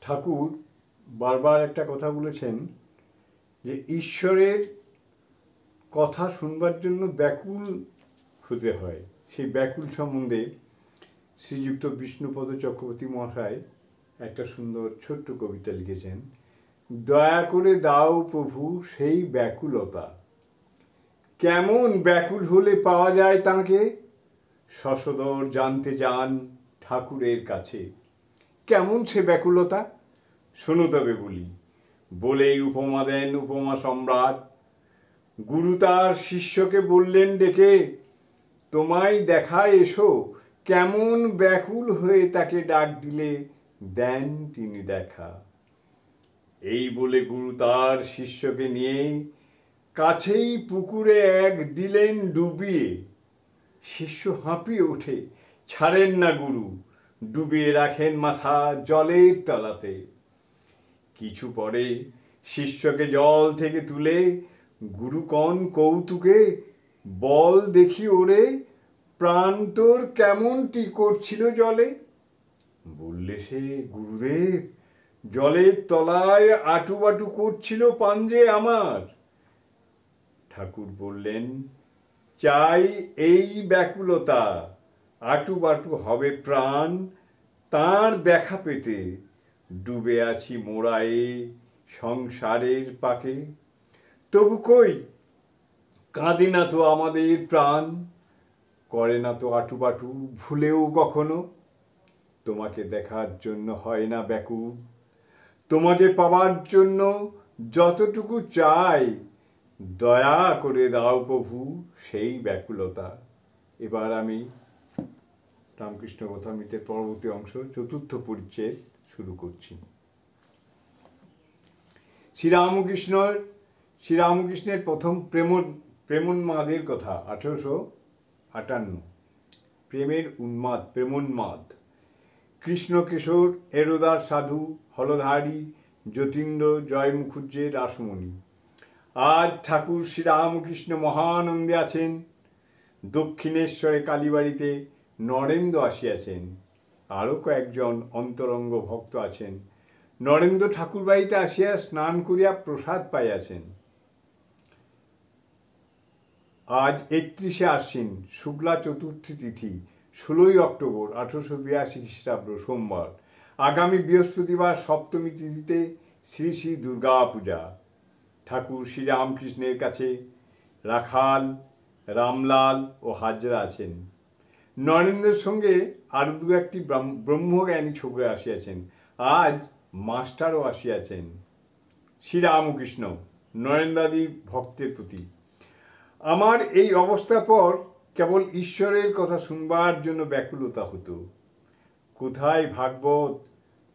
ঠাকুর বারবার একটা কথা বলেছেন যে ঈশ্বরের কথা শুনবার জন্য ব্যাকুল হতে হয়। সেই ব্যাকুল সম্বন্ধে শ্রীযুক্ত বিষ্ণুপদ চক্রবর্তী মহাশয় একটা সুন্দর ছোট্ট কবিতা লিখেছেন। দয়া করে দাও প্রভু সেই ব্যাকুলতা, কেমন ব্যাকুল হলে পাওয়া যায় তাঁকে, সসদর জানতে চান ঠাকুরের কাছে। কেমন সে ব্যাকুলতা শোনো তবে বলি। বলেই উপমা দেন উপমা সম্রাট। গুরু তার শিষ্যকে বললেন ডেকে, তোমায় দেখায় এসো, কেমন ব্যাকুল হয়ে তাকে ডাক দিলে দেন তিনি দেখা। এই বলে গুরু তার শিষ্যকে নিয়ে কাছেই পুকুরে এক দিলেন ডুবিয়ে। শিষ্য হাঁপিয়ে ওঠে, ছাড়েন না গুরু, ডুবিয়ে রাখেন মাথা জলের তলাতে। কিছু পরে শিষ্যকে জল থেকে তুলে গুরু কন কৌতুকে, বল দেখি ওরে প্রাণ তোর কেমনটি করছিল জলে। বললে সে, গুরুদেব জলের তলায় আটুবাটু করছিল পাঞ্জে আমার। ঠাকুর বললেন, চাই এই ব্যাকুলতা, আটুবাটু হবে প্রাণ তাঁর দেখা পেতে। ডুবে আছি মোড়ায়ে সংসারের পাকে, তবু কই কাঁদে না তো আমাদের প্রাণ, করে না তো আটুবাটু ভুলেও কখনো। তোমাকে দেখার জন্য হয় না ব্যাকুল, তোমাকে পাবার জন্য যতটুকু চাই, দয়া করে দাও প্রভু সেই ব্যাকুলতা। এবার আমি রামকৃষ্ণ কথামৃতের পরবর্তী অংশ চতুর্থ পরিচ্ছেদ শুরু করছি। শ্রীরামকৃষ্ণের প্রথম প্রেমোন্মাদের কথা 1858। প্রেমের উন্মাদ, প্রেমোন্মাদ। কৃষ্ণকেশর, এরোদার সাধু, হলধারী, যতীন্দ্র, জয় মুখুজ্জের রাসমণি। আজ ঠাকুর শ্রীরামকৃষ্ণ মহানন্দে আছেন। দক্ষিণেশ্বরে কালীবাড়িতে নরেন্দ্র আসিয়াছেন। আরও কয়েকজন অন্তরঙ্গ ভক্ত আছেন। নরেন্দ্র ঠাকুর বাড়িতে আসিয়া স্নান করিয়া প্রসাদ পাইয়াছেন। আজ 31শে আশ্বিন, শুক্লা চতুর্থী তিথি, 16ই অক্টোবর 1882 খ্রিস্টাব্দ, সোমবার। আগামী বৃহস্পতিবার সপ্তমী তিথিতে শ্রী শ্রী দুর্গা পূজা। ঠাকুর শ্রীরামকৃষ্ণের কাছে রাখাল, রামলাল ও হাজরা আছেন। নরেন্দ্রের সঙ্গে আরও দু একটি ব্রহ্মজ্ঞানী ছোকরা আসিয়াছেন। আজ মাস্টারও আসিয়াছেন। শ্রীরামকৃষ্ণ নরেন্দ্রাদির ভক্তের প্রতি। আমার এই অবস্থার পর কেবল ঈশ্বরের কথা শুনবার জন্য ব্যাকুলতা হতো। কোথায় ভাগবত,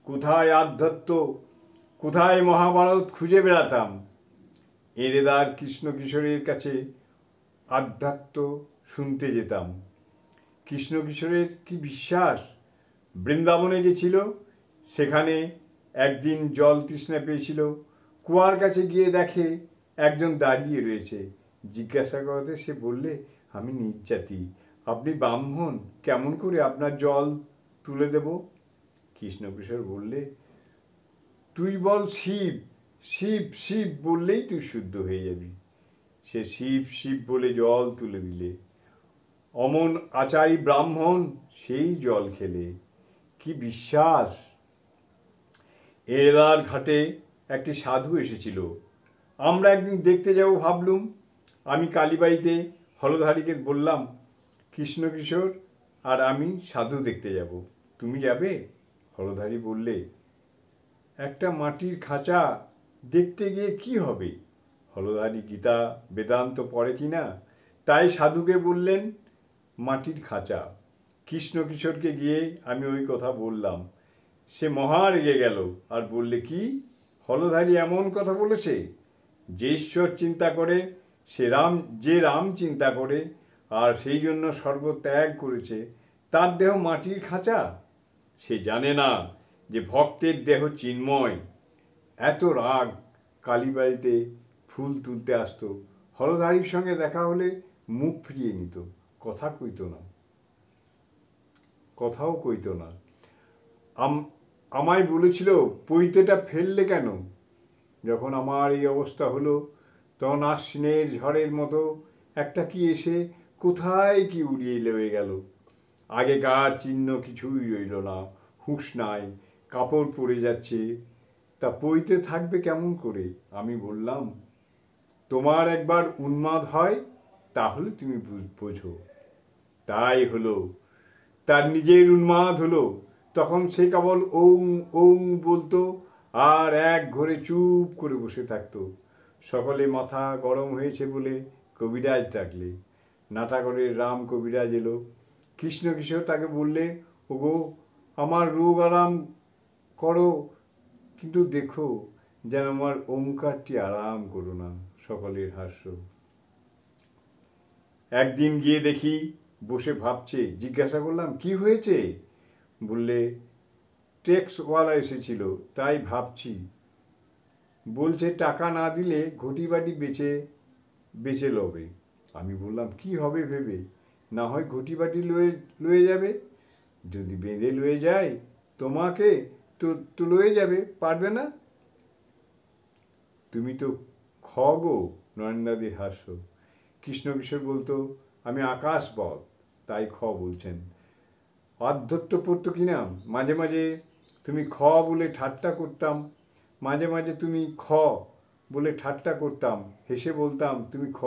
কোথায় আধ্যাত্ম, কোথায় মহাভারত খুঁজে বেড়াতাম। এরেদার কৃষ্ণকিশোরের কাছে আধ্যাত্ম শুনতে যেতাম। কৃষ্ণকিশোরের কি বিশ্বাস! বৃন্দাবনে গেছিল, সেখানে একদিন জল তৃষ্ণা পেয়েছিল। কুয়ার কাছে গিয়ে দেখে একজন দাঁড়িয়ে রয়েছে। জিজ্ঞাসা করাতে সে বললে, আমি নির্জাতি, আপনি ব্রাহ্মণ, কেমন করে আপনার জল তুলে দেব? কৃষ্ণকিশোর বললে, তুই বল শিব, শিব শিব বললেই তুই শুদ্ধ হয়ে যাবি। সে শিব শিব বলে জল তুলে দিলে। অমন আচারী ব্রাহ্মণ, সেই জল খেলে। কি বিশ্বাস! এলার ঘাটে একটি সাধু এসেছিল। আমরা একদিন দেখতে যাব ভাবলুম। আমি কালীবাড়িতে হলধারীকে বললাম, কৃষ্ণকিশোর আর আমি সাধু দেখতে যাব, তুমি যাবে? হলধারী বললে, একটা মাটির খাঁচা দেখতে গিয়ে কি হবে? হলধারী গীতা বেদান্ত পড়ে কি না, তাই সাধুকে বললেন মাটির খাঁচা। কৃষ্ণকিশোরকে গিয়ে আমি ওই কথা বললাম। সে মহা রেগে গেল আর বললে, কি হলধারী এমন কথা বলেছে? যে ঈশ্বর চিন্তা করে, যে রাম চিন্তা করে আর সেই জন্য সর্বত্যাগ করেছে, তার দেহ মাটির খাঁচা? সে জানে না যে ভক্তের দেহ চিন্ময়। এত রাগ, কালীবাড়িতে ফুল তুলতে আসতো। হলধারীর সঙ্গে দেখা হলে মুখ ফিরিয়ে নিত, কথাও কইত না। আমায় বলেছিল, পৈতেটা ফেললে কেন? যখন আমার এই অবস্থা হলো, তখন আশ্বিনের ঝড়ের মতো একটা কি এসে কোথায় কি উড়িয়ে লয়ে গেল। আগেকার চিহ্ন কিছুই রইল না, হুঁশ নাই, কাপড় পরে যাচ্ছে। তা পইতে থাকবে কেমন করে? আমি বললাম, তোমার একবার উন্মাদ হয়, তাহলে তুমি বোঝো। তাই হলো, তার নিজের উন্মাদ হলো। তখন সে কেবল ওং ওং বলতো আর এক ঘরে চুপ করে বসে থাকতো। সকলে মাথা গরম হয়েছে বলে কবিরাজ ডাকলে। নাটাগড়ের রাম কবিরাজ এলো। কৃষ্ণ কিশোর তাকে বললে, ওগো, আমার রোগ আরাম করো, কিন্তু দেখো যেন আমার ওঙ্কারটি আরাম করো না। সকলের হাস্য। একদিন গিয়ে দেখি বসে ভাবছে। জিজ্ঞাসা করলাম, কি হয়েছে? বললে, ট্যাক্সওয়ালা এসেছিল, তাই ভাবছি। বলছে টাকা না দিলে ঘটি বাটি বেচে বেচে লবে। আমি বললাম, কি হবে ভেবে? না হয় ঘটি বাটি লয়ে যাবে। যদি বেঁধে লয়ে যায় তোমাকে, তো তো লয়ে যাবে, পারবে না? তুমি তো খ গো। নরেন্দ্রাদির হাস্য। কৃষ্ণকিশোর বলতো, আমি আকাশবৎ, তাই খ বলছেন। অধ্যত্ব পড়তো কিনা, মাঝে মাঝে তুমি খ বলে ঠাট্টা করতাম, মাঝে মাঝে তুমি খ বলে ঠাট্টা করতাম, হেসে বলতাম তুমি খ।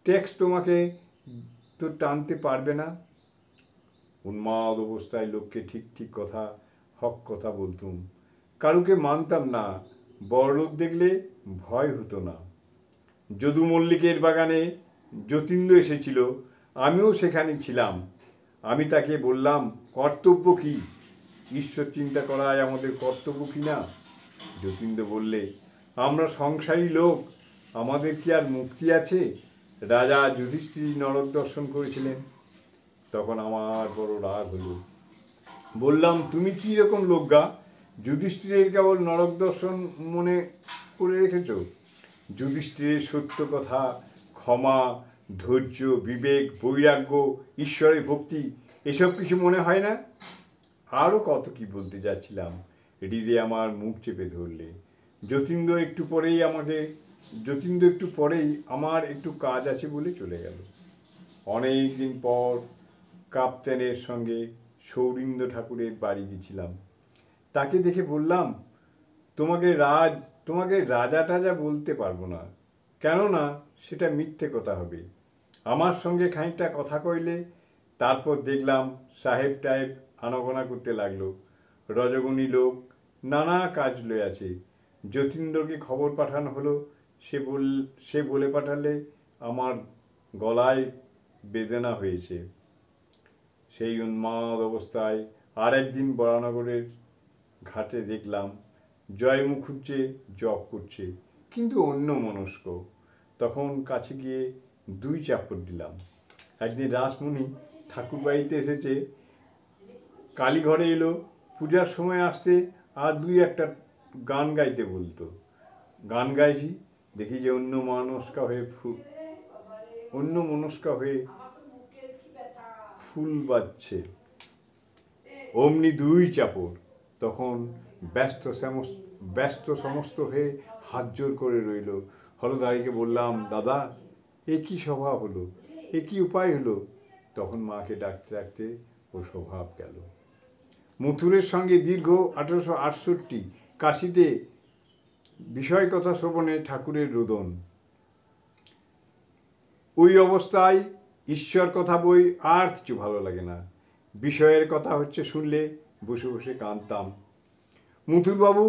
ট্যাক্স তোমাকে তো টানতে পারবে না। উন্মাদ অবস্থায় লোককে ঠিক ঠিক কথা, হক কথা বলতুম। কারুকে মানতাম না। বড়লোক দেখলে ভয় হতো না। যদু মল্লিকের বাগানে যতীন্দ্র এসেছিল, আমিও সেখানে ছিলাম। আমি তাকে বললাম, কর্তব্য কি? ঈশ্বর চিন্তা করাই আমাদের কর্তব্য কি না? যতীন্দ্র বললে, আমরা সংসারী লোক, আমাদের কি আর মুক্তি আছে? রাজা যুধিষ্ঠির নরক দর্শন করেছিলেন। তখন আমার বড় রাগ হলো। বললাম, তুমি কি রকম লোক গা? যুধিষ্ঠিরের কেবল নরক দর্শন মনে করে রেখেছ? যুধিষ্ঠিরের সত্য কথা, ক্ষমা, ধৈর্য, বিবেক, বৈরাগ্য, ঈশ্বরের ভক্তি, এসব কিছু মনে হয় না? আরও কত কি বলতে যাচ্ছিলাম, হৃদে আমার মুখ চেপে ধরলে। যতীন্দ্র একটু পরেই আমার একটু কাজ আছে বলে চলে গেল। অনেক দিন পর কাপ্তেনের সঙ্গে সৌরিন্দ্র ঠাকুরের বাড়ি গেছিলাম। তাকে দেখে বললাম, তোমাকে রাজা টাজা বলতে পারবো না, কেননা সেটা মিথ্যে কথা হবে। আমার সঙ্গে খানিকটা কথা কইলে, তারপর দেখলাম সাহেব টাহেব আনাগোনা করতে লাগলো। রজগুণী লোক, নানা কাজ লয়ে আছে। যতীন্দ্রকে খবর পাঠানো হলো। সে বলে পাঠালে আমার গলায় বেদনা হয়েছে। সেই উন্মাদ অবস্থায় আর একদিন বরানগরের ঘাটে দেখলাম জয় মুখুজ্জে জপ করছে, কিন্তু অন্য মনস্ক। তখন কাছে গিয়ে 2 চাপড় দিলাম। একদিন রাসমণি ঠাকুর বাড়িতে এসেছে, কালীঘরে এলো, পূজার সময় আসতে আর 2-1টা গান গাইতে বলতো। গান গাইছি, দেখি যে অন্য মনস্কা হয়ে ফুল বাজছে, অমনি 2 চাপড়। তখন ব্যস্ত সমস্ত হয়ে হাত জোর করে রইল। হলদারিকে বললাম, দাদা, এ কি স্বভাব হলো, এ কি উপায় হলো? তখন মাকে ডাকতে ডাকতে ও স্বভাব গেল। মথুরের সঙ্গে দীর্ঘ 1868 কাশীতে বিষয় কথা শ্রবণে ঠাকুরের রোদন। ওই অবস্থায় ঈশ্বর কথা বই আর কিছু ভালো লাগে না। বিষয়ের কথা হচ্ছে শুনলে বসে বসে কাঁদতাম। মথুরবাবু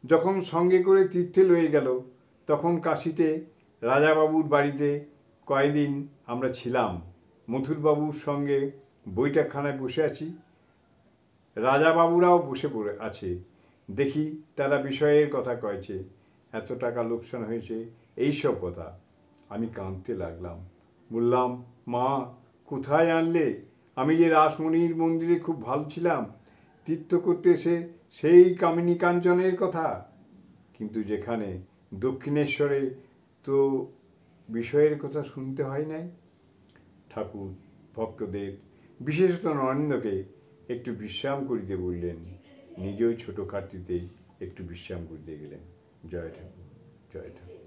যখন সঙ্গে করে তীর্থে লয়ে গেল, তখন কাশীতে রাজাবাবুর বাড়িতে কয়েকদিন আমরা ছিলাম। মথুরবাবুর সঙ্গে বৈঠকখানায় বসে আছি, রাজাবাবুরাও বসে পড়ে আছে। দেখি তারা বিষয়ের কথা কয়েছে, এত টাকা লোকসান হয়েছে, এইসব কথা। আমি কাঁদতে লাগলাম। বললাম, মা, কোথায় আনলে? আমি যে রাসমণির মন্দিরে খুব ভালো ছিলাম, তীর্থ করতে এসে সেই কামিনী কাঞ্চনের কথা। কিন্তু যেখানে দক্ষিণেশ্বরে তো বিষয়ের কথা শুনতে হয় নাই। ঠাকুর ভক্তদের, বিশেষত নরেন্দ্রকে একটু বিশ্রাম করিতে বললেন। নিজেও ছোটোখাটিতে একটু বিশ্রাম করতে গেলেন। জয় ঠাকুর, জয় ঠাকুর।